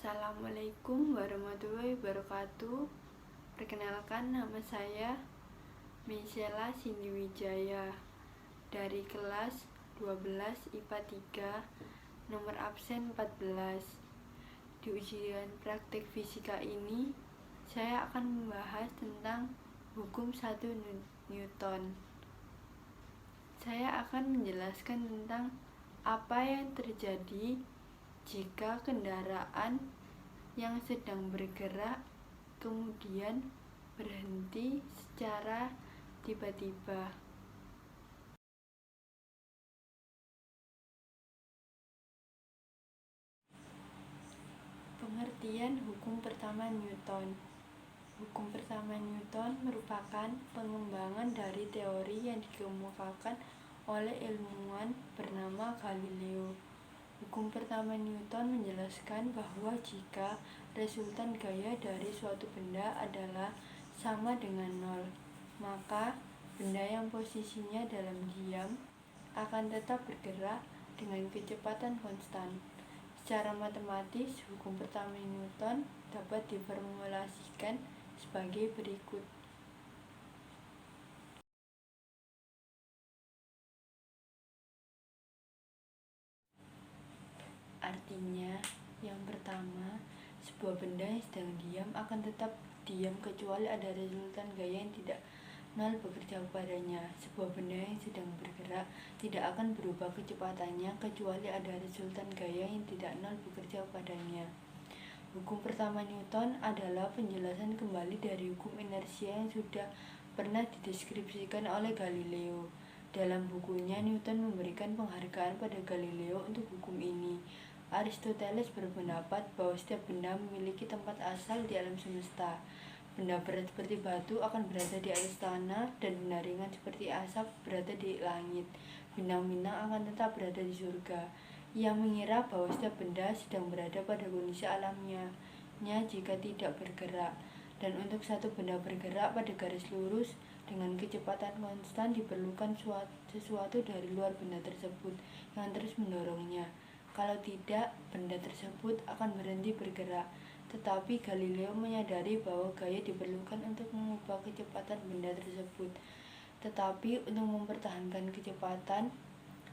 Assalamualaikum warahmatullahi wabarakatuh. Perkenalkan, nama saya Michela Sindiwijaya dari kelas 12 IPA 3, nomor absen 14. Di ujian praktik fisika ini, saya akan membahas tentang hukum 1 Newton. Saya akan menjelaskan tentang apa yang terjadi jika kendaraan yang sedang bergerak kemudian berhenti secara tiba-tiba. Pengertian hukum pertama Newton. Hukum pertama Newton merupakan pengembangan dari teori yang dikemukakan oleh ilmuwan bernama Galileo. Hukum pertama Newton menjelaskan bahwa jika resultan gaya dari suatu benda adalah sama dengan nol, maka benda yang posisinya dalam diam akan tetap bergerak dengan kecepatan konstan. Secara matematis, hukum pertama Newton dapat diformulasikan sebagai berikut. Artinya, yang pertama, sebuah benda yang sedang diam akan tetap diam kecuali ada resultan gaya yang tidak nol bekerja padanya. Sebuah benda yang sedang bergerak tidak akan berubah kecepatannya kecuali ada resultan gaya yang tidak nol bekerja padanya. Hukum pertama Newton adalah penjelasan kembali dari hukum inersia yang sudah pernah dideskripsikan oleh Galileo. Dalam bukunya, Newton memberikan penghargaan pada Galileo untuk hukum ini. Aristoteles berpendapat bahwa setiap benda memiliki tempat asal di alam semesta. Benda berat seperti batu akan berada di atas tanah, dan benda ringan seperti asap berada di langit. Bintang-bintang akan tetap berada di surga. Ia mengira bahwa setiap benda sedang berada pada kondisi alamnya jika tidak bergerak, dan untuk satu benda bergerak pada garis lurus dengan kecepatan konstan diperlukan sesuatu dari luar benda tersebut yang terus mendorongnya. Kalau tidak, benda tersebut akan berhenti bergerak. Tetapi Galileo menyadari bahwa gaya diperlukan untuk mengubah kecepatan benda tersebut. Tetapi untuk mempertahankan kecepatan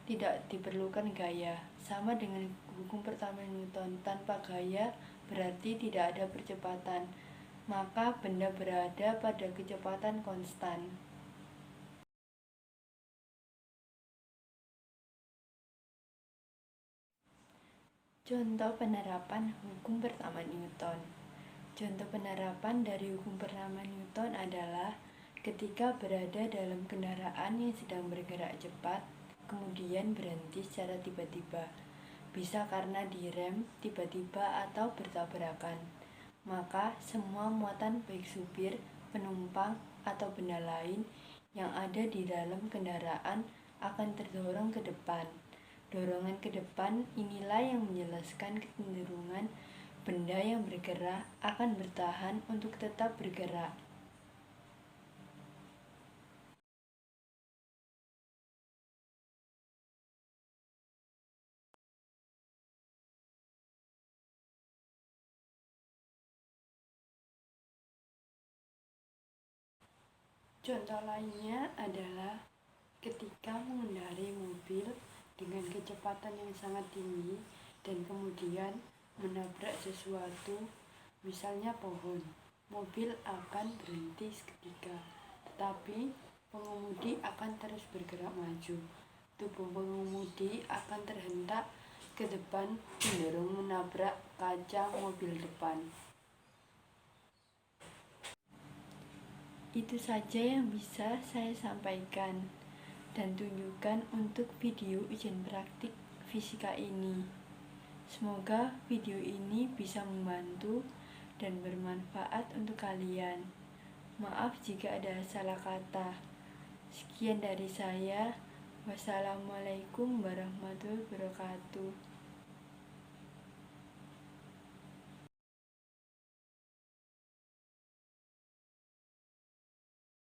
tidak diperlukan gaya. Sama dengan hukum pertama Newton, tanpa gaya berarti tidak ada percepatan. Maka benda berada pada kecepatan konstan. Contoh penerapan hukum pertama Newton. Contoh penerapan dari hukum pertama Newton adalah ketika berada dalam kendaraan yang sedang bergerak cepat, kemudian berhenti secara tiba-tiba, bisa karena direm tiba-tiba atau bertabrakan, maka semua muatan baik supir, penumpang, atau benda lain yang ada di dalam kendaraan akan terdorong ke depan. Dorongan ke depan inilah yang menjelaskan kecenderungan benda yang bergerak akan bertahan untuk tetap bergerak. Contoh lainnya adalah ketika mengendarai mobil dengan kecepatan yang sangat tinggi dan kemudian menabrak sesuatu, misalnya pohon. Mobil akan berhenti seketika, tetapi pengemudi akan terus bergerak maju. Tubuh pengemudi akan terhentak ke depan, cenderung menabrak kaca mobil depan. Itu saja yang bisa saya sampaikan dan tunjukkan untuk video ujian praktik fisika ini. Semoga video ini bisa membantu dan bermanfaat untuk kalian. Maaf jika ada salah kata. Sekian dari saya. Wassalamualaikum warahmatullahi wabarakatuh.